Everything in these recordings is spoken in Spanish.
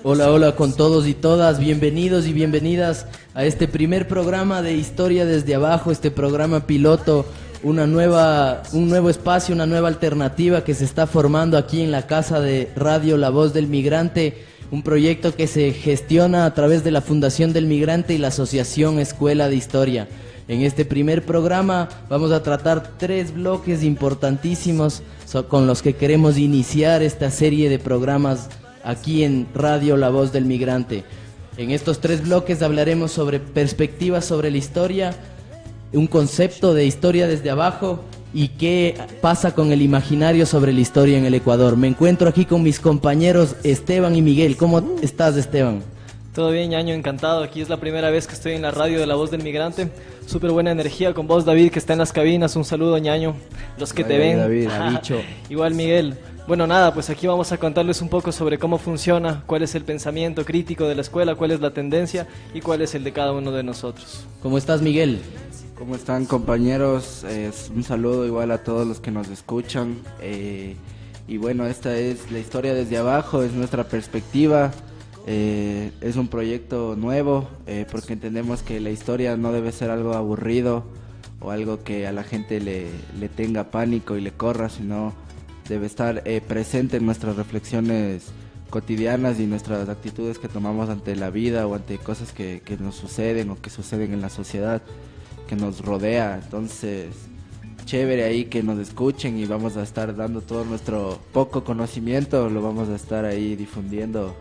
Hola, hola con todos y todas, bienvenidos y bienvenidas a este primer programa de Historia desde Abajo, este programa piloto, un nuevo espacio, una nueva alternativa que se está formando aquí en la casa de Radio La Voz del Migrante, un proyecto que se gestiona a través de la Fundación del Migrante y la Asociación Escuela de Historia. En este primer programa vamos a tratar 3 bloques importantísimos con los que queremos iniciar esta serie de programas aquí en Radio La Voz del Migrante. En estos 3 bloques hablaremos sobre perspectivas sobre la historia, un concepto de historia desde abajo y qué pasa con el imaginario sobre la historia en el Ecuador. Me encuentro aquí con mis compañeros Esteban y Miguel. ¿Cómo estás, Esteban? Todo bien, ñaño, encantado. Aquí es la primera vez que estoy en la radio de La Voz del Migrante. Súper buena energía con vos, David, que está en las cabinas. Un saludo, ñaño, los que te ven. David, Igual, Miguel. Bueno, nada, pues aquí vamos a contarles un poco sobre cómo funciona, cuál es el pensamiento crítico de la escuela, cuál es la tendencia y cuál es el de cada uno de nosotros. ¿Cómo estás, Miguel? ¿Cómo están, compañeros? Un saludo igual a todos los que nos escuchan. Y bueno, esta es la historia desde abajo, es nuestra perspectiva. Es un proyecto nuevo porque entendemos que la historia no debe ser algo aburrido o algo que a la gente le tenga pánico y le corra, sino debe estar presente en nuestras reflexiones cotidianas y nuestras actitudes que tomamos ante la vida o ante cosas que nos suceden o que suceden en la sociedad que nos rodea. Entonces, chévere ahí que nos escuchen y vamos a estar dando todo nuestro poco conocimiento, lo vamos a estar ahí difundiendo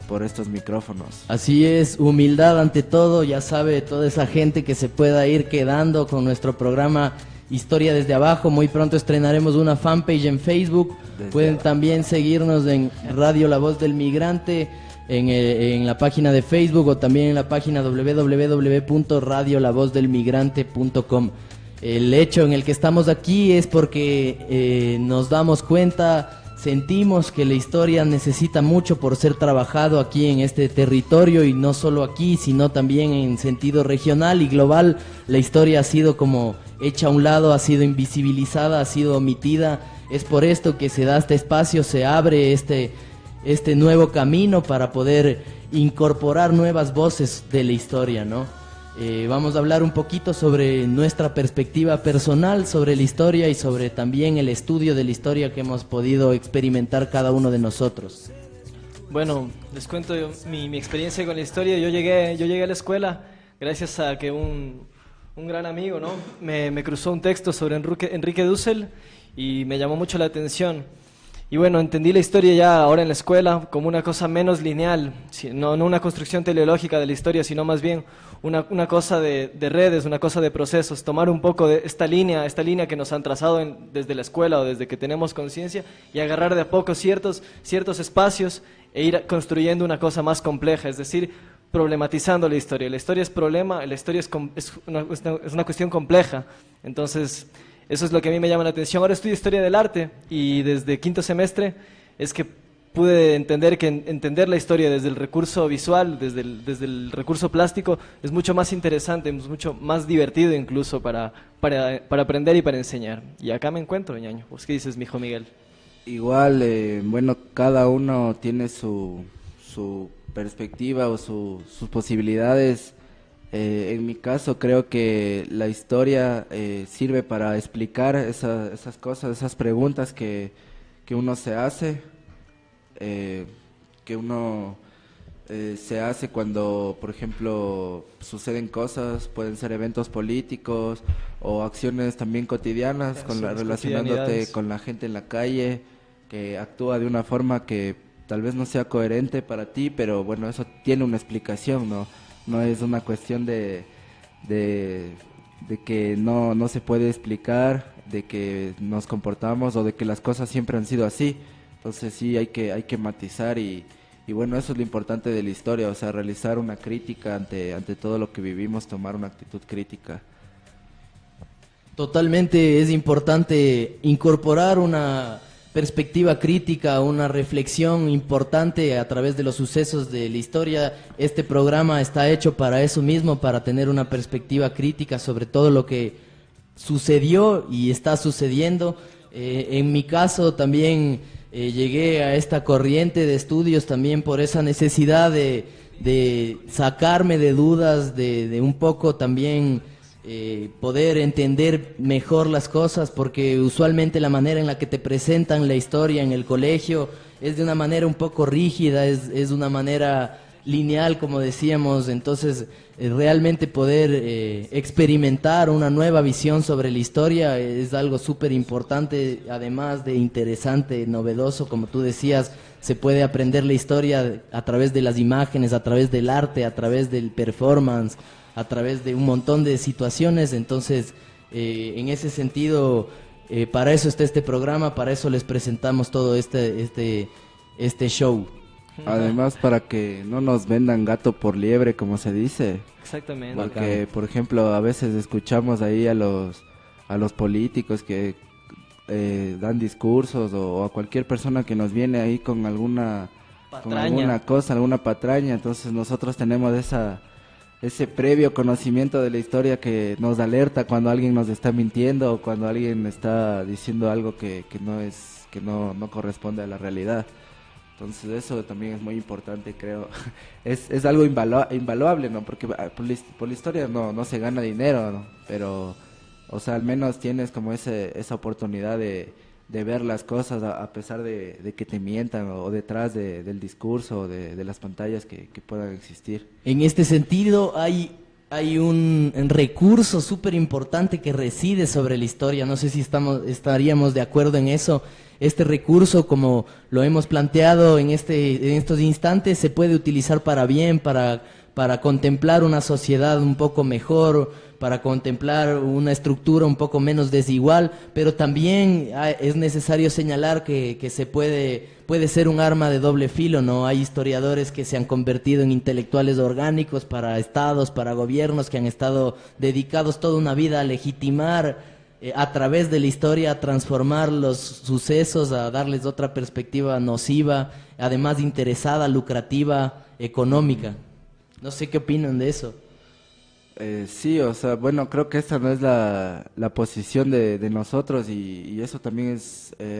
por estos micrófonos. Así es, humildad ante todo, ya sabe toda esa gente que se pueda ir quedando con nuestro programa Historia desde Abajo. Muy pronto estrenaremos una fanpage en Facebook. Pueden también seguirnos en Radio La Voz del Migrante, en la página de Facebook o también en la página www.radiolavozdelmigrante.com. El hecho en el que estamos aquí es porque nos damos cuenta, sentimos que la historia necesita mucho por ser trabajado aquí en este territorio, y no solo aquí, sino también en sentido regional y global. La historia ha sido como hecha a un lado, ha sido invisibilizada, ha sido omitida. Es por esto que se da este espacio, se abre este nuevo camino para poder incorporar nuevas voces de la historia, ¿no? Vamos a hablar un poquito sobre nuestra perspectiva personal sobre la historia y sobre también el estudio de la historia que hemos podido experimentar cada uno de nosotros. Bueno, les cuento mi experiencia con la historia. Yo llegué a la escuela gracias a que un gran amigo, ¿no?, me cruzó un texto sobre Enrique Dussel y me llamó mucho la atención. Y bueno, entendí la historia ya ahora en la escuela como una cosa menos lineal, no una construcción teleológica de la historia, sino más bien una cosa de redes, una cosa de procesos, tomar un poco de esta línea que nos han trazado desde la escuela o desde que tenemos conciencia, y agarrar de a poco ciertos espacios e ir construyendo una cosa más compleja, es decir, problematizando la historia. La historia es problema, la historia es una cuestión compleja. Entonces, eso es lo que a mí me llama la atención. Ahora estudio Historia del Arte y desde 5º semestre es que pude entender que entender la historia desde el recurso visual, desde el recurso plástico, es mucho más interesante, es mucho más divertido incluso para aprender y para enseñar. Y acá me encuentro, ñaño. ¿Vos qué dices, mijo Miguel? Igual, bueno, cada uno tiene su perspectiva o sus posibilidades. En mi caso creo que la historia sirve para explicar esas cosas, esas preguntas que uno se hace, se hace cuando, por ejemplo, suceden cosas, pueden ser eventos políticos o acciones también cotidianas, relacionándote con la gente en la calle, que actúa de una forma que tal vez no sea coherente para ti, pero bueno, eso tiene una explicación, ¿no? No es una cuestión de que no se puede explicar, de que nos comportamos o de que las cosas siempre han sido así. Entonces sí hay que matizar y bueno, eso es lo importante de la historia, o sea, realizar una crítica ante todo lo que vivimos, tomar una actitud crítica. Totalmente es importante incorporar una perspectiva crítica, una reflexión importante a través de los sucesos de la historia. Este programa está hecho para eso mismo, para tener una perspectiva crítica sobre todo lo que sucedió y está sucediendo. En mi caso también llegué a esta corriente de estudios también por esa necesidad de sacarme de dudas, de un poco también poder entender mejor las cosas, porque usualmente la manera en la que te presentan la historia en el colegio es de una manera un poco rígida, es de una manera lineal, como decíamos. Entonces realmente poder experimentar una nueva visión sobre la historia es algo súper importante, además de interesante, novedoso, como tú decías. Se puede aprender la historia a través de las imágenes, a través del arte, a través del performance, a través de un montón de situaciones. Entonces en ese sentido, para eso está este programa, para eso les presentamos todo este show. Además, para que no nos vendan gato por liebre, como se dice. Exactamente. Porque, por ejemplo, a veces escuchamos ahí a los políticos que dan discursos, o a cualquier persona que nos viene ahí con alguna cosa, alguna patraña. Entonces nosotros tenemos ese previo conocimiento de la historia que nos alerta cuando alguien nos está mintiendo, o cuando alguien está diciendo algo que no corresponde a la realidad. Entonces eso también es muy importante, creo. Es algo invaluable, ¿no? Porque por la historia no se gana dinero, ¿no? Pero, o sea, al menos tienes como esa oportunidad de ver las cosas a pesar de que te mientan, o detrás del discurso, o de las pantallas que puedan existir. En este sentido hay un recurso súper importante que reside sobre la historia. No sé si estaríamos de acuerdo en eso. Este recurso, como lo hemos planteado en estos instantes, se puede utilizar para bien, para contemplar una sociedad un poco mejor, para contemplar una estructura un poco menos desigual, pero también es necesario señalar que puede ser un arma de doble filo, ¿no? Hay historiadores que se han convertido en intelectuales orgánicos para estados, para gobiernos, que han estado dedicados toda una vida a legitimar a través de la historia, a transformar los sucesos, a darles otra perspectiva nociva, además interesada, lucrativa, económica. No sé qué opinan de eso. Sí, o sea, bueno, creo que esta no es la posición de nosotros, y eso también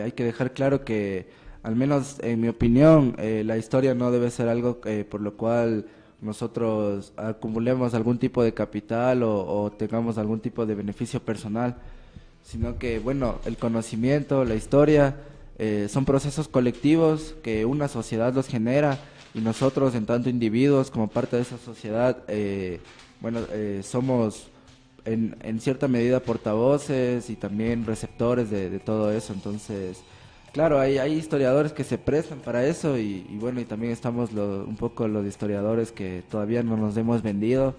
hay que dejar claro que, al menos en mi opinión, la historia no debe ser algo por lo cual nosotros acumulemos algún tipo de capital o tengamos algún tipo de beneficio personal, sino que, bueno, el conocimiento, la historia, son procesos colectivos que una sociedad los genera, y nosotros, en tanto individuos como parte de esa sociedad, somos en cierta medida portavoces y también receptores de todo eso. Entonces, claro, hay historiadores que se prestan para eso, y bueno, y también estamos un poco los historiadores que todavía no nos hemos vendido.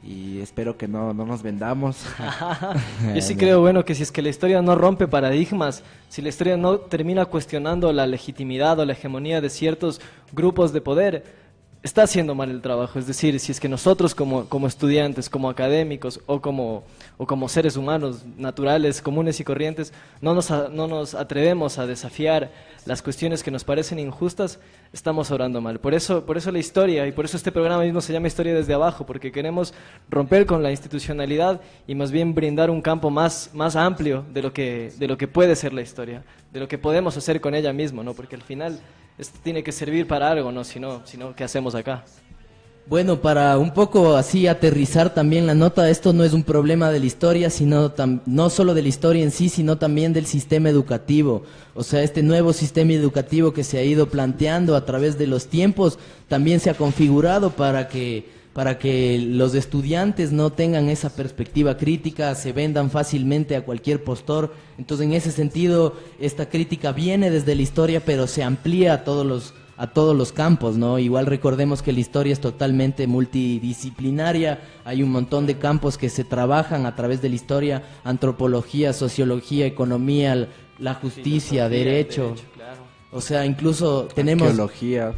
Y espero que no nos vendamos. Yo sí creo, bueno, que si es que la historia no rompe paradigmas, si la historia no termina cuestionando la legitimidad o la hegemonía de ciertos grupos de poder, está haciendo mal el trabajo. Es decir, si es que nosotros como estudiantes, como académicos o como seres humanos naturales, comunes y corrientes, no nos atrevemos a desafiar las cuestiones que nos parecen injustas, estamos obrando mal. Por eso la historia, y por eso este programa mismo se llama Historia desde Abajo, porque queremos romper con la institucionalidad y más bien brindar un campo más amplio de lo que puede ser la historia, de lo que podemos hacer con ella mismo, ¿no? Porque al final esto tiene que servir para algo, ¿no? Si no, ¿qué hacemos acá? Bueno, para un poco así aterrizar también la nota, esto no es un problema de la historia, no solo de la historia en sí, sino también del sistema educativo. O sea, este nuevo sistema educativo que se ha ido planteando a través de los tiempos también se ha configurado para que los estudiantes no tengan esa perspectiva crítica, se vendan fácilmente a cualquier postor. Entonces, en ese sentido, esta crítica viene desde la historia, pero se amplía a todos los campos, ¿no? Igual recordemos que la historia es totalmente multidisciplinaria, hay un montón de campos que se trabajan a través de la historia: antropología, sociología, economía, la justicia, derecho, claro. O sea, incluso tenemos arqueología.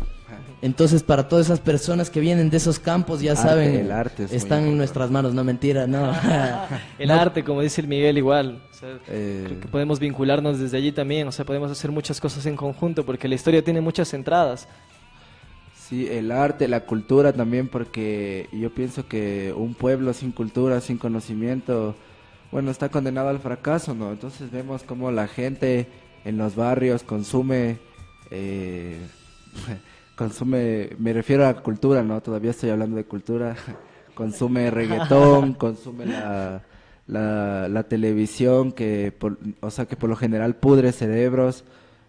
Entonces, para todas esas personas que vienen de esos campos, ya saben, el arte están en nuestras manos, no mentira, no. El arte, como dice el Miguel, igual. O sea, creo que podemos vincularnos desde allí también, o sea, podemos hacer muchas cosas en conjunto, porque la historia tiene muchas entradas. Sí, el arte, la cultura también, porque yo pienso que un pueblo sin cultura, sin conocimiento, bueno, está condenado al fracaso, ¿no? Entonces vemos cómo la gente en los barrios, consume, consume, me refiero a cultura, ¿no? Todavía estoy hablando de cultura, consume reggaetón, consume la televisión, o sea, que por lo general pudre cerebros.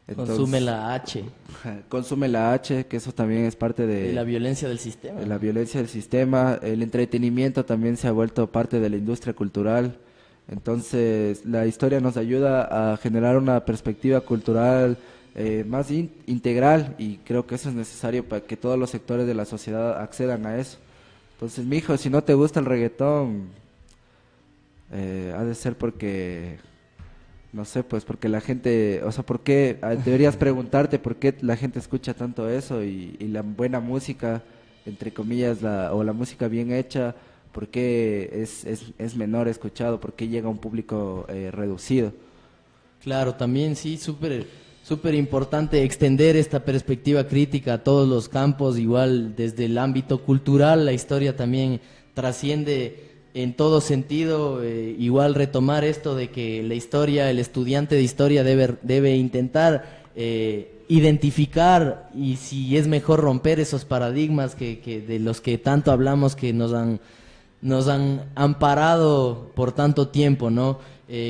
Entonces, Consume la H. Consume la H, que eso también es parte De la violencia del sistema. de la violencia del sistema. El entretenimiento también se ha vuelto parte de la industria cultural. Entonces, la historia nos ayuda a generar una perspectiva cultural más integral, y creo que eso es necesario para que todos los sectores de la sociedad accedan a eso. Entonces, mijo, si no te gusta el reggaetón, ha de ser porque, no sé, pues porque la gente, o sea, ¿por qué? Deberías preguntarte por qué la gente escucha tanto eso, y la buena música, entre comillas, o la música bien hecha, ¿por qué es menor escuchado? ¿Por qué llega a un público reducido? Claro, también sí, súper importante extender esta perspectiva crítica a todos los campos, igual desde el ámbito cultural, la historia también trasciende en todo sentido, igual retomar esto de que la historia, el estudiante de historia debe intentar identificar, y si es mejor romper esos paradigmas que de los que tanto hablamos, que nos han amparado por tanto tiempo, ¿no?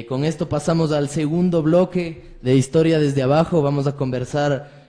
Con esto pasamos al segundo bloque de Historia desde Abajo. Vamos a conversar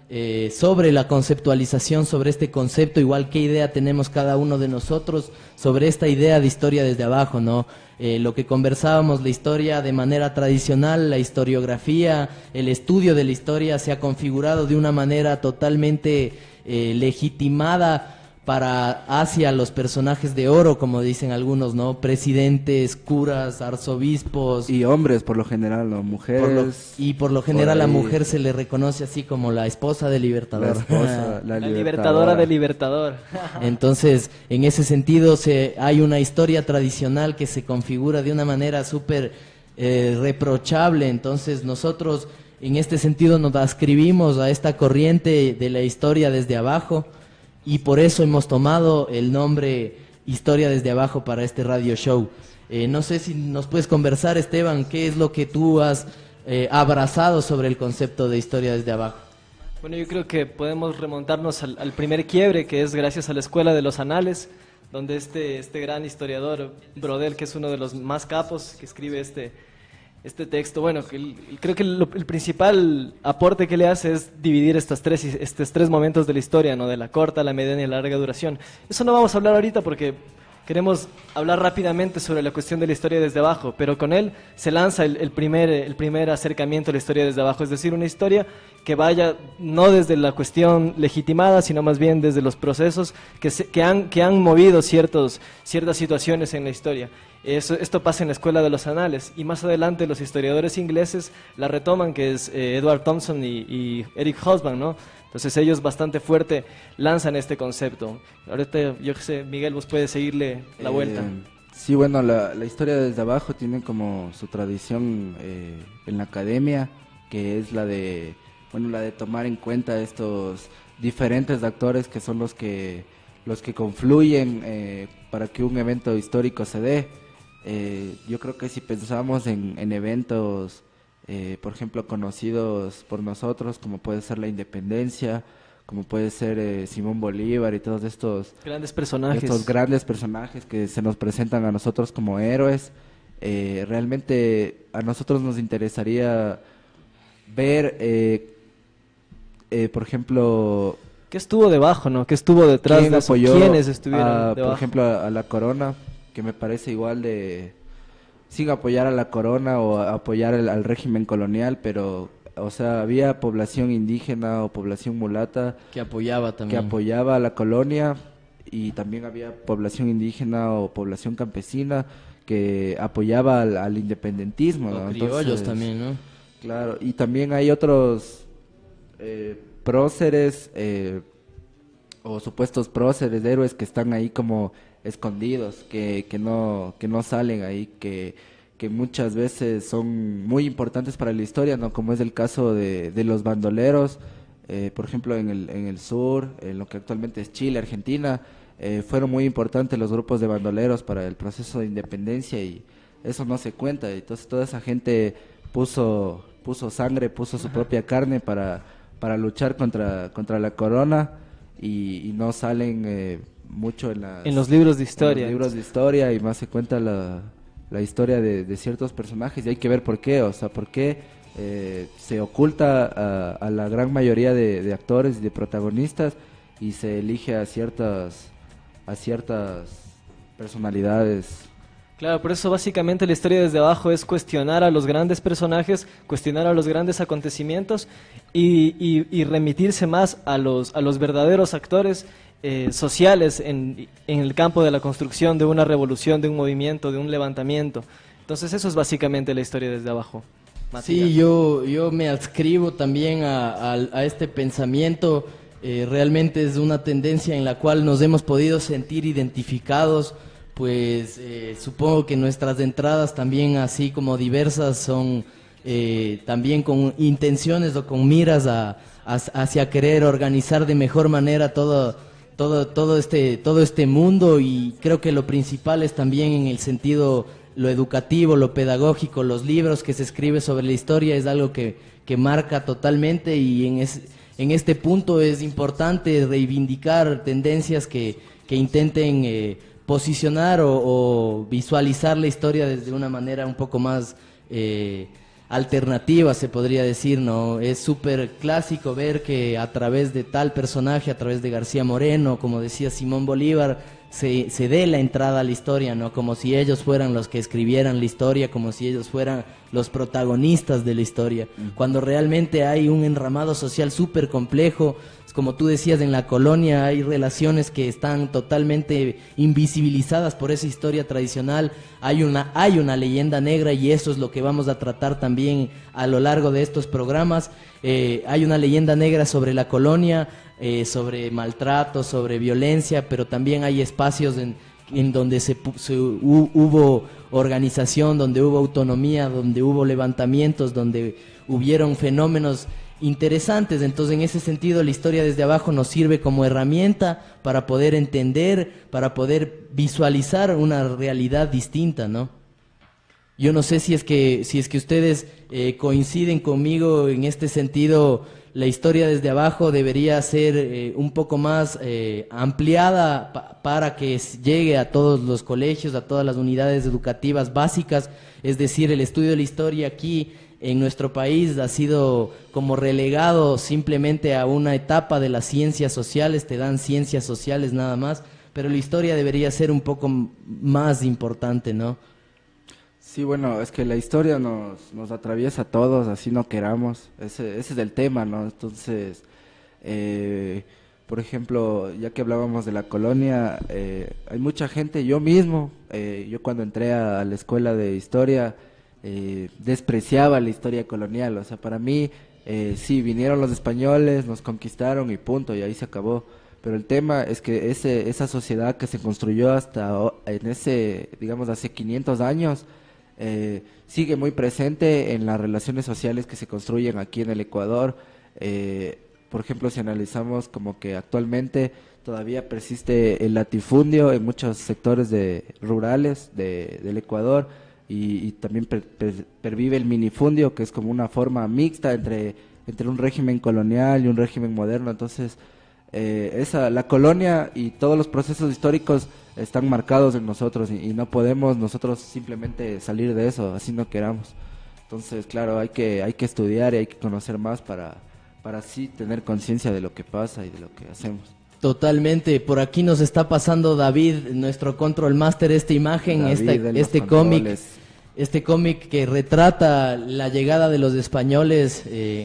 sobre la conceptualización, sobre este concepto, igual qué idea tenemos cada uno de nosotros sobre esta idea de historia desde abajo, ¿no? Lo que conversábamos, la historia de manera tradicional, la historiografía, el estudio de la historia se ha configurado de una manera totalmente legitimada hacia los personajes de oro, como dicen algunos, ¿no? Presidentes, curas, arzobispos. Y hombres, por lo general, ¿no? Mujeres. Por lo general a la mujer se le reconoce así como la esposa del libertador. La esposa, la libertadora del libertador. Entonces, en ese sentido, hay una historia tradicional que se configura de una manera súper reprochable. Entonces, nosotros, en este sentido, nos adscribimos a esta corriente de la historia desde abajo, y por eso hemos tomado el nombre Historia desde Abajo para este radio show. No sé si nos puedes conversar, Esteban, ¿qué es lo que tú has abrazado sobre el concepto de Historia desde Abajo? Bueno, yo creo que podemos remontarnos al primer quiebre, que es gracias a la Escuela de los Anales, donde este gran historiador, Brodel, que es uno de los más capos, que escribe este texto, bueno, creo que el principal aporte que le hace es dividir estos tres momentos de la historia, ¿no? De la corta, la mediana y la larga duración. Eso no vamos a hablar ahorita porque queremos hablar rápidamente sobre la cuestión de la historia desde abajo, pero con él se lanza el primer acercamiento a la historia desde abajo, es decir, una historia que vaya no desde la cuestión legitimada, sino más bien desde los procesos que han movido ciertas situaciones en la historia. Esto pasa en la Escuela de los Anales, y más adelante los historiadores ingleses la retoman, que es Edward Thompson y Eric Hobsbawm, ¿no? Entonces ellos bastante fuerte lanzan este concepto. Ahorita, yo qué sé, Miguel, vos puedes seguirle la vuelta. Sí, bueno, la historia desde abajo tiene como su tradición en la academia, que es la de tomar en cuenta estos diferentes actores que son los que confluyen para que un evento histórico se dé. Yo creo que si pensamos en eventos, por ejemplo, conocidos por nosotros, como puede ser la independencia, como puede ser Simón Bolívar y todos estos grandes personajes. Estos grandes personajes que se nos presentan a nosotros como héroes, realmente a nosotros nos interesaría ver, por ejemplo, ¿qué estuvo debajo, no? ¿Qué estuvo detrás de eso? ¿Quiénes estuvieron debajo? Por ejemplo, a la corona, que me parece igual de, sin apoyar a la corona o apoyar al régimen colonial, pero, o sea, había población indígena o población mulata que apoyaba también, que apoyaba a la colonia, y también había población indígena o población campesina que apoyaba al independentismo, ¿no? O criollos. Entonces, también, ¿no? Claro, y también hay otros próceres o supuestos próceres, héroes que están ahí como escondidos, que no salen ahí, que muchas veces son muy importantes para la historia, ¿no? Como es el caso de los bandoleros, por ejemplo en el sur, en lo que actualmente es Chile, Argentina, fueron muy importantes los grupos de bandoleros para el proceso de independencia, y eso no se cuenta. Entonces toda esa gente puso puso sangre, puso su propia carne para luchar contra la corona y no salen mucho en los libros de historia. En los libros de historia, y más se cuenta la historia de ciertos personajes, y hay que ver por qué, o sea, por qué se oculta a la gran mayoría de actores y de protagonistas y se elige a ciertas personalidades. Claro, por eso básicamente la historia desde abajo es cuestionar a los grandes personajes, cuestionar a los grandes acontecimientos y remitirse más a los verdaderos actores sociales en el campo de la construcción de una revolución, de un movimiento, de un levantamiento. Entonces eso es básicamente la historia desde abajo. Matías. Sí, yo me adscribo también a este pensamiento. Realmente es una tendencia en la cual nos hemos podido sentir identificados, pues supongo que nuestras entradas también, así como diversas, son también con intenciones o con miras hacia querer organizar de mejor manera todo este mundo, y creo que lo principal es también en el sentido lo educativo, lo pedagógico, los libros que se escribe sobre la historia es algo que marca totalmente, y en este punto es importante reivindicar tendencias que intenten posicionar o visualizar la historia desde una manera un poco más alternativa, se podría decir, ¿no? Es súper clásico ver que a través de tal personaje, a través de García Moreno, como decía Simón Bolívar, se dé la entrada a la historia, ¿no? Como si ellos fueran los que escribieran la historia, como si ellos fueran los protagonistas de la historia, cuando realmente hay un enramado social súper complejo. Como tú decías, en la colonia hay relaciones que están totalmente invisibilizadas por esa historia tradicional. Hay una leyenda negra, y eso es lo que vamos a tratar también a lo largo de estos programas. Hay una leyenda negra sobre la colonia, sobre maltrato, sobre violencia, pero también hay espacios en donde hubo organización, donde hubo autonomía, donde hubo levantamientos, donde hubieron fenómenos interesantes. Entonces, en ese sentido, la historia desde abajo nos sirve como herramienta para poder entender, para poder visualizar una realidad distinta, ¿no? Yo no sé si es que ustedes coinciden conmigo en este sentido. La historia desde abajo debería ser un poco más ampliada para que llegue a todos los colegios, a todas las unidades educativas básicas. Es decir, el estudio de la historia aquí en nuestro país ha sido como relegado simplemente a una etapa de las ciencias sociales. Te dan ciencias sociales nada más, pero la historia debería ser un poco más importante, ¿no? Sí, bueno, es que la historia nos atraviesa a todos, así no queramos. Ese es el tema, ¿no? Entonces, por ejemplo, ya que hablábamos de la colonia, hay mucha gente, yo mismo, yo cuando entré a la escuela de historia, despreciaba la historia colonial. O sea, para mí, sí, vinieron los españoles, nos conquistaron y punto, y ahí se acabó. Pero el tema es que esa sociedad que se construyó digamos, hace 500 años, sigue muy presente en las relaciones sociales que se construyen aquí en el Ecuador. Por ejemplo, si analizamos como que actualmente todavía persiste el latifundio en muchos sectores rurales del Ecuador, y también pervive el minifundio, que es como una forma mixta entre un régimen colonial y un régimen moderno. Entonces, la colonia y todos los procesos históricos están marcados en nosotros, y no podemos nosotros simplemente salir de eso, así no queramos. Entonces, claro, hay que estudiar y hay que conocer más para así tener conciencia de lo que pasa y de lo que hacemos. Totalmente. Por aquí nos está pasando David, nuestro control master, esta imagen, este cómic que retrata la llegada de los españoles,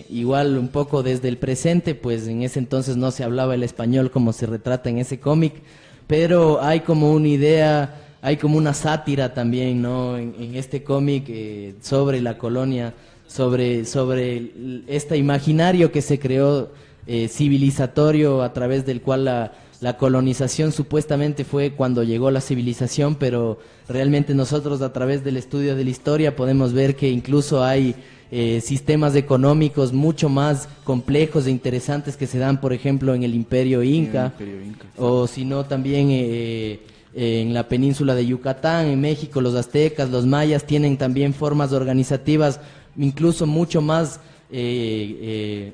igual un poco desde el presente, pues en ese entonces no se hablaba el español como se retrata en ese cómic, pero hay como una idea, hay como una sátira también, ¿no? En este cómic sobre la colonia, sobre este imaginario que se creó civilizatorio, a través del cual la colonización supuestamente fue cuando llegó la civilización, pero realmente nosotros a través del estudio de la historia podemos ver que incluso hay sistemas económicos mucho más complejos e interesantes que se dan, por ejemplo, en el Imperio Inca, o si no también en la península de Yucatán, en México, los aztecas, los mayas tienen también formas organizativas incluso mucho más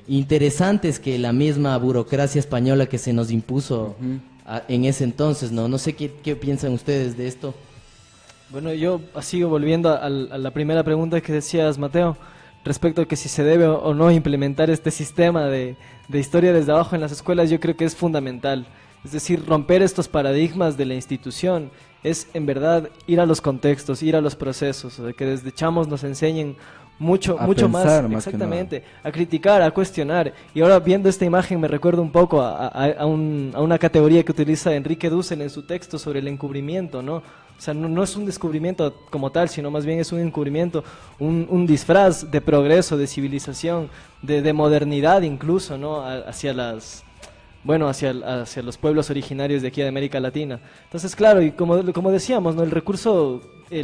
interesantes que la misma burocracia española que se nos impuso en ese entonces, ¿no? No sé qué piensan ustedes de esto. Bueno, yo sigo volviendo a la primera pregunta que decías, Mateo, respecto a que si se debe o no implementar este sistema de historia desde abajo en las escuelas. Yo creo que es fundamental. Es decir, romper estos paradigmas de la institución es en verdad ir a los contextos, ir a los procesos, o sea, que desde chamos nos enseñen mucho pensar, más, exactamente, a criticar, a cuestionar. Y ahora viendo esta imagen me recuerda un poco a una categoría que utiliza Enrique Dussel en su texto sobre el encubrimiento, ¿no? O sea, no es un descubrimiento como tal, sino más bien es un encubrimiento, un disfraz de progreso, de civilización, de modernidad incluso, ¿no? Hacia los pueblos originarios de aquí de América Latina. Entonces, claro, y como decíamos, ¿no? El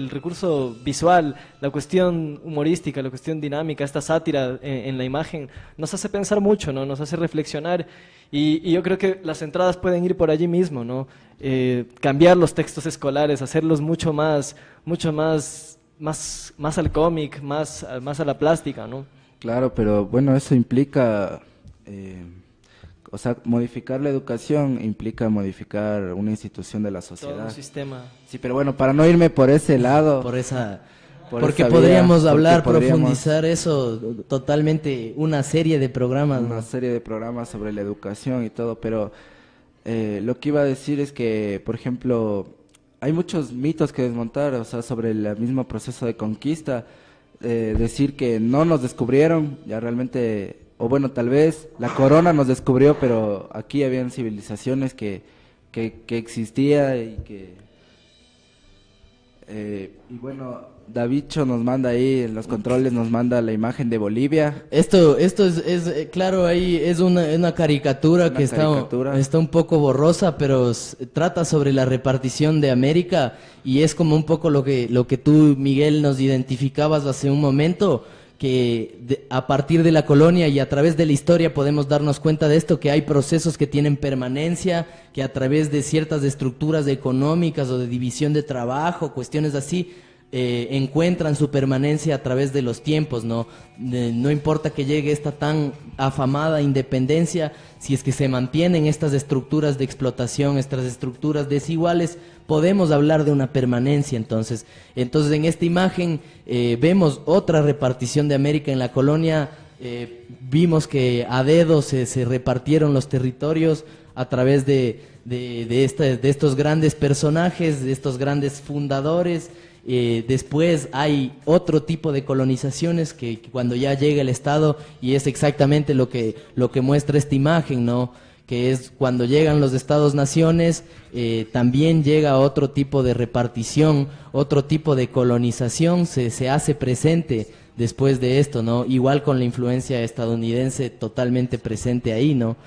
recurso visual, la cuestión humorística, la cuestión dinámica, esta sátira en la imagen, nos hace pensar mucho, ¿no? Nos hace reflexionar, y yo creo que las entradas pueden ir por allí mismo, ¿no? Cambiar los textos escolares, hacerlos mucho más al cómic, más a la plástica, ¿no? Claro, pero bueno, eso implica... O sea, modificar la educación implica modificar una institución de la sociedad. Todo un sistema. Sí, pero bueno, para no irme por ese lado... Porque podríamos profundizar eso totalmente, una serie de programas. Una serie de programas sobre la educación y todo, pero lo que iba a decir es que, por ejemplo, hay muchos mitos que desmontar, o sea, sobre el mismo proceso de conquista. Decir que no nos descubrieron, ya realmente... O bueno, tal vez la corona nos descubrió, pero aquí habían civilizaciones que existía y que... y bueno, Davicho nos manda ahí, en los controles nos manda la imagen de Bolivia. Esto es claro, ahí es una caricatura que está un poco borrosa, pero trata sobre la repartición de América, y es como un poco lo que tú, Miguel, nos identificabas hace un momento, que a partir de la colonia y a través de la historia podemos darnos cuenta de esto, que hay procesos que tienen permanencia, que a través de ciertas estructuras económicas o de división de trabajo, cuestiones así, encuentran su permanencia a través de los tiempos, ¿no? No importa que llegue esta tan afamada independencia, si es que se mantienen estas estructuras de explotación, estas estructuras desiguales, podemos hablar de una permanencia. Entonces en esta imagen vemos otra repartición de América en la colonia. Vimos que a dedo se repartieron los territorios a través de estos grandes personajes, de estos grandes fundadores. Después hay otro tipo de colonizaciones que cuando ya llega el Estado, y es exactamente lo que muestra esta imagen, ¿no? Que es cuando llegan los Estados-naciones, también llega otro tipo de repartición, otro tipo de colonización se hace presente después de esto, ¿no? Igual con la influencia estadounidense totalmente presente ahí, ¿no?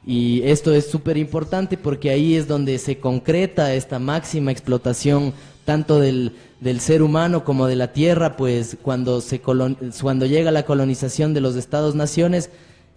Y esto es súper importante porque ahí es donde se concreta esta máxima explotación tanto del ser humano como de la tierra, pues cuando llega la colonización de los Estados-naciones,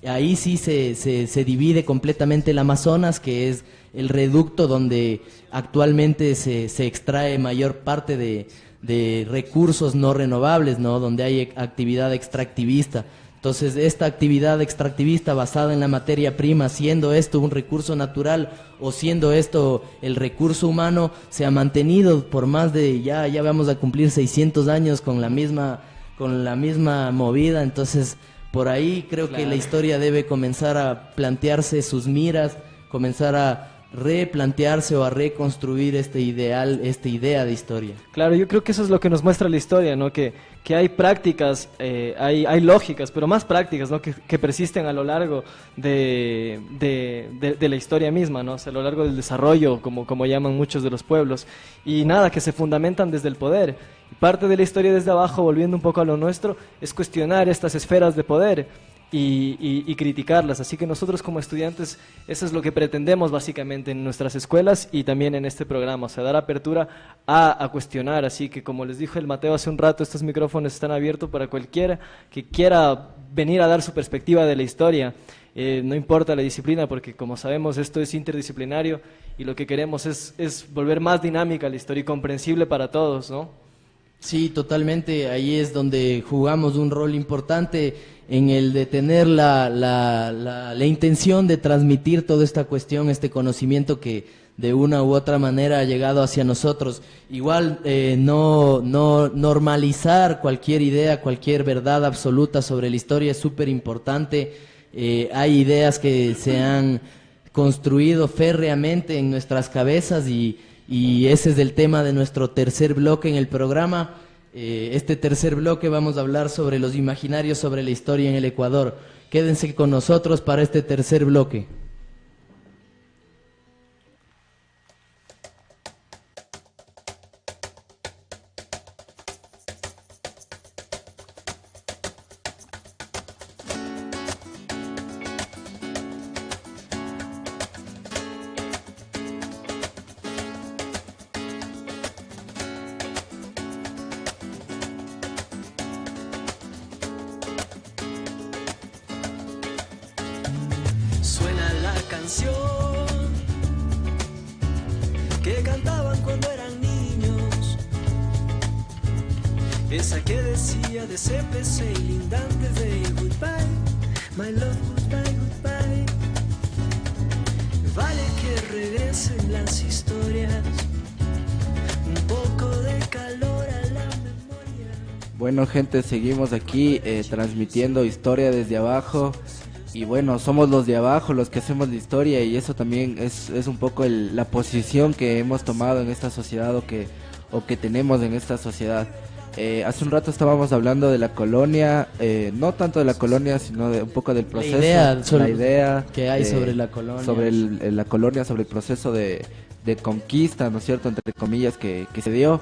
ahí sí se divide completamente el Amazonas, que es el reducto donde actualmente se extrae mayor parte de recursos no renovables, ¿no? Donde hay actividad extractivista. Entonces, esta actividad extractivista basada en la materia prima, siendo esto un recurso natural o siendo esto el recurso humano, se ha mantenido por más de, ya vamos a cumplir 600 años con la misma movida. Entonces, por ahí creo que la historia debe comenzar a plantearse sus miras, comenzar a replantearse o a reconstruir este ideal, esta idea de historia. Claro, yo creo que eso es lo que nos muestra la historia, ¿no? Que hay prácticas, hay lógicas, pero más prácticas, ¿no? Que persisten a lo largo de la historia misma, ¿no? O sea, a lo largo del desarrollo, como llaman muchos de los pueblos, y nada, que se fundamentan desde el poder. Parte de la historia desde abajo, volviendo un poco a lo nuestro, es cuestionar estas esferas de poder y criticarlas. Así que nosotros como estudiantes, eso es lo que pretendemos básicamente en nuestras escuelas y también en este programa, o sea, dar apertura a cuestionar. Así que, como les dijo el Mateo hace un rato, estos micrófonos están abiertos para cualquiera que quiera venir a dar su perspectiva de la historia. No importa la disciplina, porque como sabemos esto es interdisciplinario y lo que queremos es volver más dinámica la historia y comprensible para todos, ¿no? Sí, totalmente. Ahí es donde jugamos un rol importante en el de tener la intención de transmitir toda esta cuestión, este conocimiento que de una u otra manera ha llegado hacia nosotros. Igual no normalizar cualquier idea, cualquier verdad absoluta sobre la historia es súper importante. Hay ideas que se han construido férreamente en nuestras cabezas y ese es el tema de nuestro tercer bloque en el programa. Este tercer bloque vamos a hablar sobre los imaginarios sobre la historia en el Ecuador. Quédense con nosotros para este tercer bloque. Suena la canción que cantaban cuando eran niños, esa que decía de CPC y Lindantes de Goodbye, my love, goodbye, goodbye. Vale que regresen las historias, un poco de calor a la memoria. Bueno, gente, seguimos aquí transmitiendo historia desde abajo. Y bueno, somos los de abajo los que hacemos la historia, y eso también es un poco la posición que hemos tomado en esta sociedad o que tenemos en esta sociedad. Hace un rato estábamos hablando de la colonia, no tanto de la colonia, sino de un poco del proceso, la idea que hay sobre la colonia. Sobre la colonia, sobre el proceso de conquista, ¿no es cierto?, entre comillas, que se dio.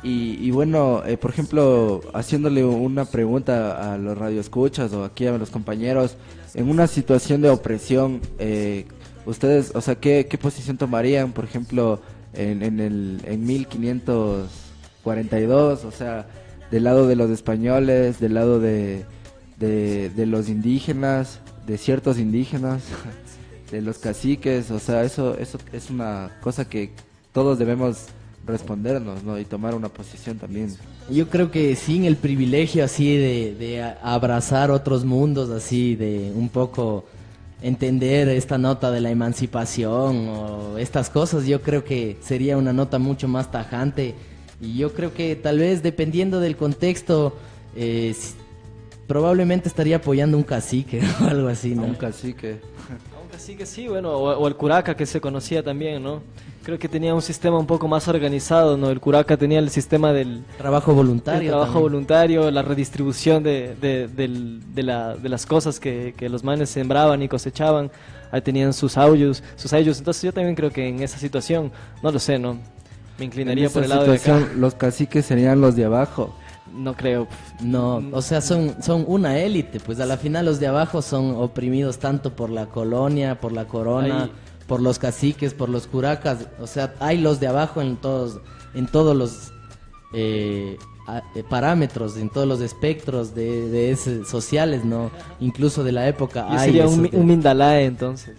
Y bueno, por ejemplo, haciéndole una pregunta a los radioescuchas o aquí a los compañeros, en una situación de opresión, ustedes, o sea, ¿qué posición tomarían, por ejemplo, en 1542, o sea, del lado de los españoles, del lado de los indígenas, de ciertos indígenas, de los caciques? O sea, eso es una cosa que todos debemos respondernos, ¿no? Y tomar una posición también. Yo creo que sin el privilegio así de abrazar otros mundos, así de un poco entender esta nota de la emancipación o estas cosas, yo creo que sería una nota mucho más tajante, y yo creo que tal vez dependiendo del contexto probablemente estaría apoyando un cacique o algo así, ¿no? Un cacique. Así que sí, bueno, o el curaca, que se conocía también, ¿no? Creo que tenía un sistema un poco más organizado, ¿no? El curaca tenía el sistema del trabajo voluntario. Voluntario, la redistribución de las cosas que los manes sembraban y cosechaban. Ahí tenían sus aullos. Entonces yo también creo que en esa situación, no lo sé, ¿no? Me inclinaría por el lado de acá. Los caciques serían los de abajo. No creo. No, o sea, son una élite, pues a la final los de abajo son oprimidos tanto por la colonia, por la corona, por los caciques, por los curacas. O sea, hay los de abajo en todos los parámetros, en todos los espectros de sociales, ¿no? Incluso de la época. Yo sería un Mindalae, entonces.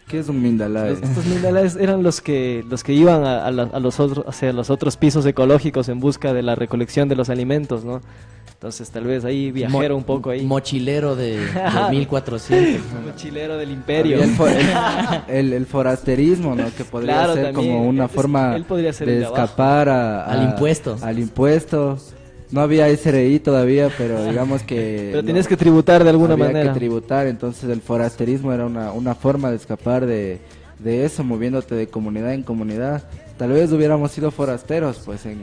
¿Qué es un Mindalae? Estos Mindalaes eran los que iban a los otros, hacia los otros pisos ecológicos en busca de la recolección de los alimentos, ¿no? Entonces tal vez ahí viajero un poco ahí. Mochilero de 1400. Mochilero del imperio. El forasterismo, ¿no? Que podría ser también, como una forma de escapar al impuesto. Al impuesto. No había SRI todavía, pero digamos que... Pero tienes que tributar de alguna manera. Había que tributar, entonces el forasterismo era una forma de escapar de eso, moviéndote de comunidad en comunidad. Tal vez hubiéramos sido forasteros, pues en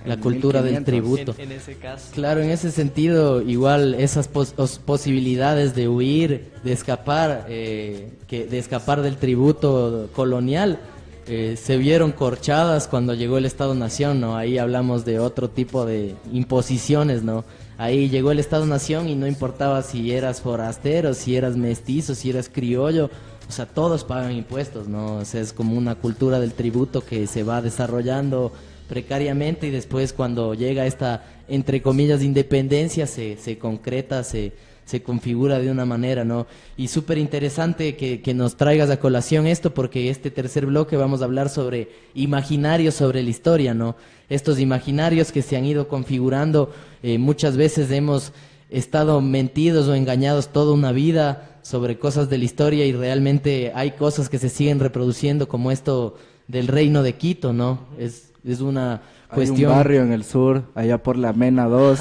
la cultura 1500. Del tributo. En ese caso. Claro, en ese sentido, igual esas posibilidades de huir, de escapar del tributo colonial, se vieron corchadas cuando llegó el Estado-Nación, ¿no? Ahí hablamos de otro tipo de imposiciones, ¿no? Ahí llegó el Estado-Nación y no importaba si eras forastero, si eras mestizo, si eras criollo, o sea, todos pagan impuestos, ¿no? O sea, es como una cultura del tributo que se va desarrollando precariamente, y después cuando llega esta, entre comillas, independencia, se concreta, se se configura de una manera, ¿no? Y súper interesante que nos traigas a colación esto, porque este tercer bloque vamos a hablar sobre imaginarios sobre la historia, ¿no? Estos imaginarios que se han ido configurando, muchas veces hemos estado mentidos o engañados toda una vida sobre cosas de la historia y realmente hay cosas que se siguen reproduciendo como esto del Reino de Quito, ¿no? Es una cuestión... Hay un barrio en el sur, allá por la Mena 2,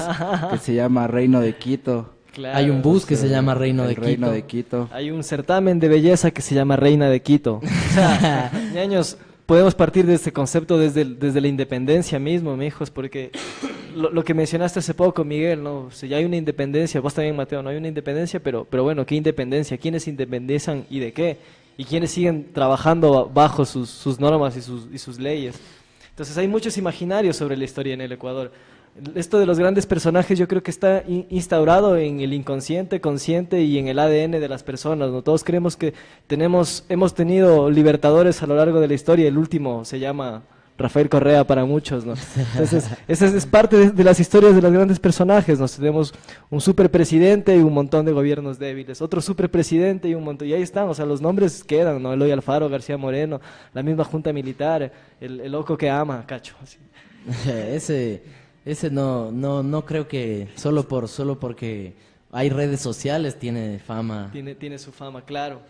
que se llama Reino de Quito. Claro, hay un bus que se llama Reino de Reino Quito. de Quito. Hay un certamen de belleza que se llama Reina de Quito. O sea, ñaños, podemos partir de este concepto desde la independencia mismo, mijos, porque lo que mencionaste hace poco, Miguel, ¿no? O sea, ya hay una independencia, vos también, Mateo, no hay una independencia, pero bueno, ¿qué independencia? ¿Quiénes independizan y de qué? ¿Y quiénes siguen trabajando bajo sus normas y sus leyes? Entonces hay muchos imaginarios sobre la historia en el Ecuador. Esto de los grandes personajes yo creo que está instaurado en el inconsciente, consciente y en el ADN de las personas, ¿no? Todos creemos que hemos tenido libertadores a lo largo de la historia, el último se llama Rafael Correa para muchos, ¿no? Entonces, esa es parte de las historias de los grandes personajes, ¿no? Tenemos un superpresidente y un montón de gobiernos débiles, otro superpresidente y un montón, y ahí están, o sea, los nombres quedan, ¿no? Eloy Alfaro, García Moreno, la misma junta militar, el loco que ama, cacho. Así. Ese no creo que solo porque hay redes sociales tiene fama. Tiene su fama, claro.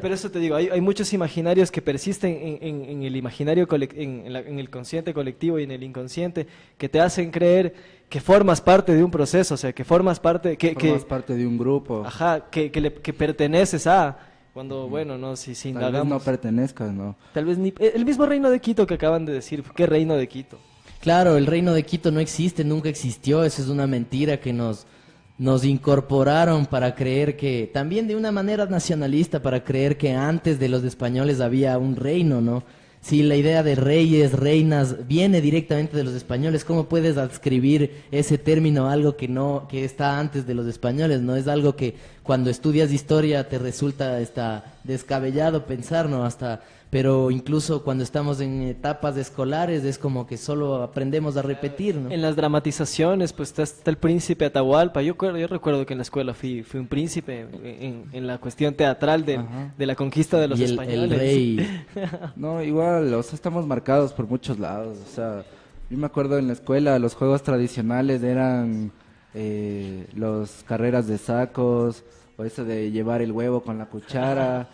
Pero eso te digo, hay muchos imaginarios que persisten en el imaginario, en el consciente colectivo y en el inconsciente, que te hacen creer que formas parte de un proceso, o sea, que formas parte... Formas parte de un grupo. Ajá, que perteneces a... Cuando, bueno, no, si indagamos... Tal vez no pertenezcas, ¿no? Tal vez ni... El mismo Reino de Quito que acaban de decir, ¿qué Reino de Quito? Claro, el Reino de Quito no existe, nunca existió, eso es una mentira que nos incorporaron para creer que, también de una manera nacionalista, para creer que antes de los españoles había un reino, ¿no? Si la idea de reyes, reinas, viene directamente de los españoles, ¿cómo puedes adscribir ese término a algo que está antes de los españoles? No es algo que cuando estudias historia te resulta descabellado pensar, ¿no? Pero incluso cuando estamos en etapas escolares es como que solo aprendemos a repetir, ¿no? En las dramatizaciones, pues está el príncipe Atahualpa. Yo recuerdo que en la escuela fui un príncipe en la cuestión teatral de la conquista de los españoles. El rey. No, igual, o sea, estamos marcados por muchos lados. O sea, yo me acuerdo en la escuela, los juegos tradicionales eran los carreras de sacos, o eso de llevar el huevo con la cuchara.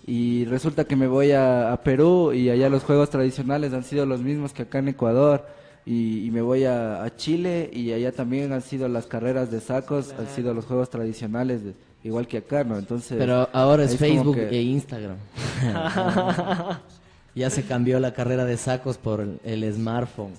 Y resulta que me voy a Perú y allá los juegos tradicionales han sido los mismos que acá en Ecuador. Y me voy a Chile y allá también han sido las carreras de sacos, han sido los juegos tradicionales, igual que acá, ¿no? Entonces, pero ahora es Facebook que... e Instagram. Ya se cambió la carrera de sacos por el smartphone.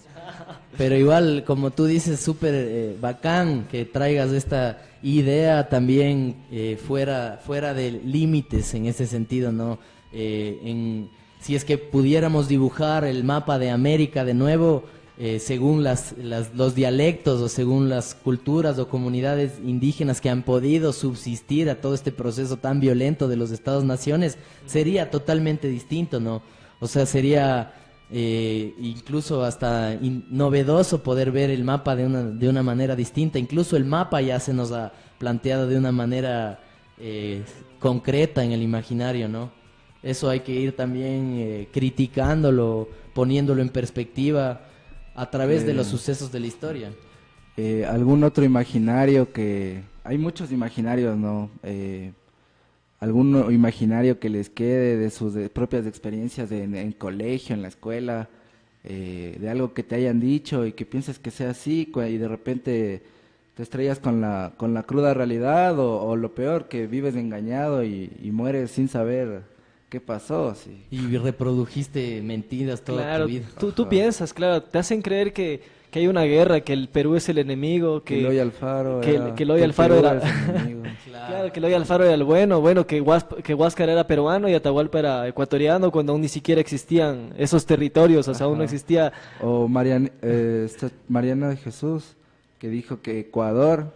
Pero igual, como tú dices, súper bacán que traigas esta idea también fuera de límites en ese sentido, ¿no? Si es que pudiéramos dibujar el mapa de América de nuevo, según los dialectos o según las culturas o comunidades indígenas que han podido subsistir a todo este proceso tan violento de los Estados-naciones, sería totalmente distinto, ¿no? O sea, sería incluso hasta novedoso poder ver el mapa de una manera distinta. Incluso el mapa ya se nos ha planteado de una manera concreta en el imaginario, ¿no? Eso hay que ir también criticándolo, poniéndolo en perspectiva a través de los sucesos de la historia. ¿Algún otro imaginario que... Hay muchos imaginarios, ¿no? ¿Algún imaginario que les quede de sus propias experiencias en colegio, en la escuela, de algo que te hayan dicho y que pienses que sea así y de repente te estrellas con la cruda realidad o lo peor, que vives engañado y mueres sin saber qué pasó? Sí. Y reprodujiste mentiras toda tu vida. Tú piensas, claro, te hacen creer que hay una guerra, que el Perú es el enemigo, que Eloy Alfaro era... Claro, que Eloy Alfaro era el bueno, que Huáscar era peruano y Atahualpa era ecuatoriano, cuando aún ni siquiera existían esos territorios, o sea, aún no existía... O Mariana de Jesús, que dijo que Ecuador,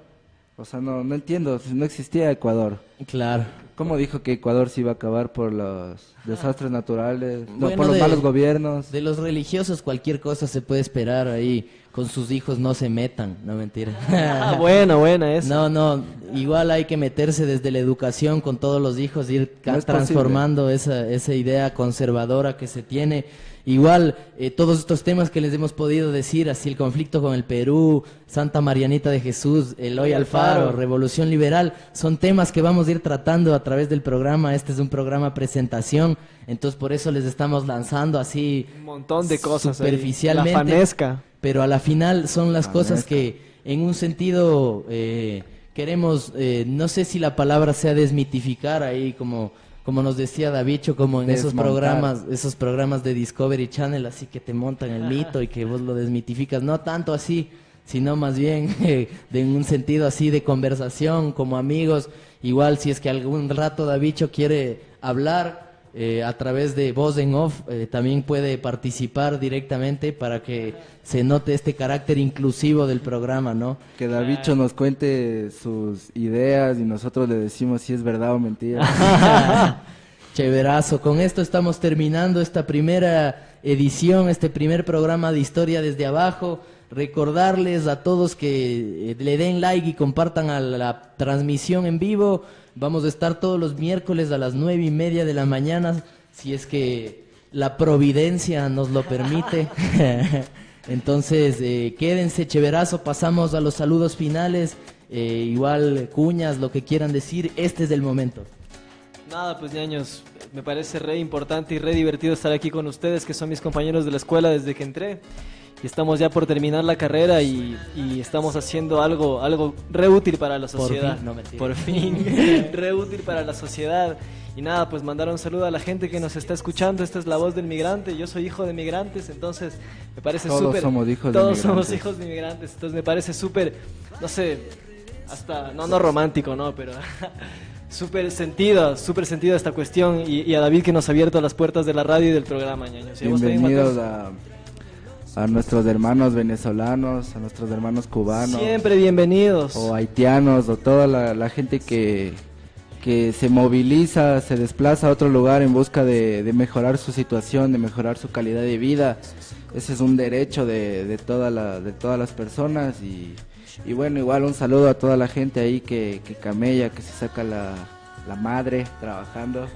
o sea, no entiendo, no existía Ecuador. Claro. ¿Cómo dijo que Ecuador se iba a acabar por los desastres naturales, bueno, por los malos gobiernos? De los religiosos cualquier cosa se puede esperar ahí. con sus hijos no se metan, no mentira. Ah, buena esa. No, igual hay que meterse desde la educación con todos los hijos, ir No es transformando esa idea conservadora que se tiene. Igual, todos estos temas que les hemos podido decir, así el conflicto con el Perú, Santa Marianita de Jesús, Eloy Alfaro, Revolución Liberal, son temas que vamos a ir tratando a través del programa. Este es un programa presentación, entonces por eso les estamos lanzando así Un montón de cosas ahí. superficialmente. La fanesca. Pero a la final son las cosas que en un sentido queremos, no sé si la palabra sea desmitificar ahí como nos decía Davicho, como en esos programas de Discovery Channel, así que te montan el mito y que vos lo desmitificas, no tanto así, sino más bien en un sentido así de conversación como amigos. Igual si es que algún rato Davicho quiere hablar a través de voz en off, también puede participar directamente para que se note este carácter inclusivo del programa, ¿no? Que Davicho nos cuente sus ideas y nosotros le decimos si es verdad o mentira. Chéverazo, con esto estamos terminando esta primera edición, este primer programa de Historia desde Abajo. Recordarles a todos que le den like y compartan a la transmisión en vivo. Vamos a estar todos los miércoles a las 9:30 de la mañana, si es que la providencia nos lo permite. Entonces, quédense, chéverazo, pasamos a los saludos finales, igual cuñas, lo que quieran decir, este es el momento. Nada, pues ñaños, me parece re importante y re divertido estar aquí con ustedes, que son mis compañeros de la escuela desde que entré. Y estamos ya por terminar la carrera y estamos haciendo algo re útil para la sociedad. Por fin, re útil para la sociedad. Y nada, pues mandar un saludo a la gente que nos está escuchando. Esta es La Voz del Migrante. Yo soy hijo de migrantes, entonces me parece súper... Todos somos hijos de Todos migrantes. somos hijos de migrantes, entonces me parece súper, no sé, hasta, no romántico, no, pero... súper sentido esta cuestión y a David que nos ha abierto las puertas de la radio y del programa, ñaños. Y vos también, Bienvenidos Mateus. a nuestros hermanos venezolanos, a nuestros hermanos cubanos. Siempre bienvenidos. O haitianos, o toda la gente que se moviliza, se desplaza a otro lugar en busca de mejorar su situación, de mejorar su calidad de vida. Ese es un derecho de todas las personas y bueno, igual un saludo a toda la gente ahí que camella, que se saca la madre trabajando.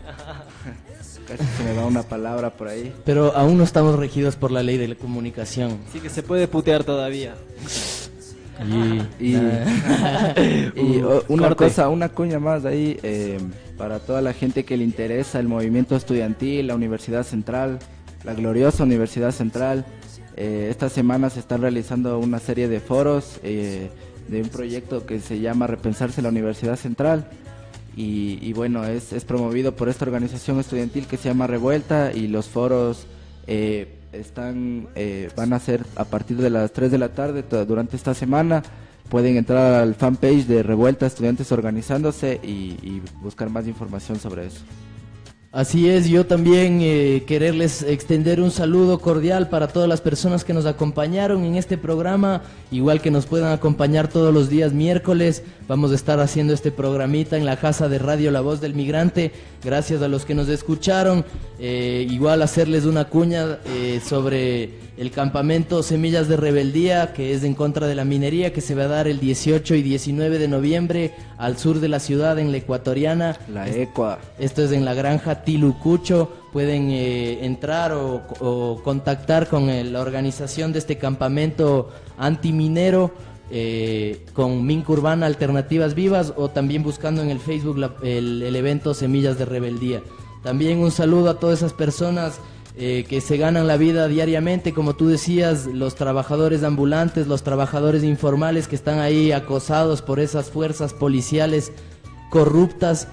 Casi se me va una palabra por ahí. Pero aún no estamos regidos por la ley de la comunicación. Así que se puede putear todavía. Y una cuña más ahí para toda la gente que le interesa el movimiento estudiantil, la Universidad Central, la gloriosa Universidad Central. Esta semana se está realizando una serie de foros de un proyecto que se llama Repensarse la Universidad Central. Y bueno, es promovido por esta organización estudiantil que se llama Revuelta, y los foros van a ser a partir de las 3 de la tarde durante esta semana. Pueden entrar al fanpage de Revuelta Estudiantes Organizándose y buscar más información sobre eso. Así es, yo también quererles extender un saludo cordial para todas las personas que nos acompañaron en este programa, igual que nos puedan acompañar todos los días miércoles. Vamos a estar haciendo este programita en la casa de radio La Voz del Migrante. Gracias a los que nos escucharon. Igual hacerles una cuña sobre el campamento Semillas de Rebeldía, que es en contra de la minería, que se va a dar el 18 y 19 de noviembre al sur de la ciudad, en la Ecuatoriana. La Ecua. Esto es en la granja Tilucucho. Pueden entrar o contactar con la organización de este campamento antiminero, con Minca Urbana Alternativas Vivas, o también buscando en el Facebook el evento Semillas de Rebeldía. También un saludo a todas esas personas que se ganan la vida diariamente, como tú decías, los trabajadores ambulantes, los trabajadores informales que están ahí acosados por esas fuerzas policiales corruptas.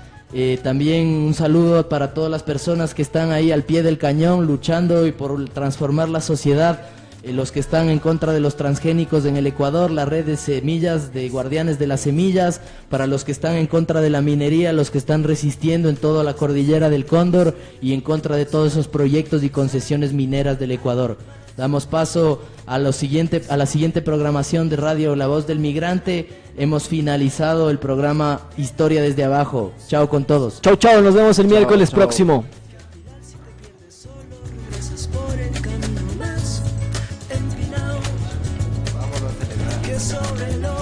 También un saludo para todas las personas que están ahí al pie del cañón luchando y por transformar la sociedad, los que están en contra de los transgénicos en el Ecuador, la red de semillas, de guardianes de las semillas, para los que están en contra de la minería, los que están resistiendo en toda la cordillera del Cóndor y en contra de todos esos proyectos y concesiones mineras del Ecuador. Damos paso a la siguiente programación de Radio La Voz del Migrante. Hemos finalizado el programa Historia desde Abajo. Chao con todos. Chau, chau, nos vemos el miércoles próximo. Por el camino más empinado, sobre los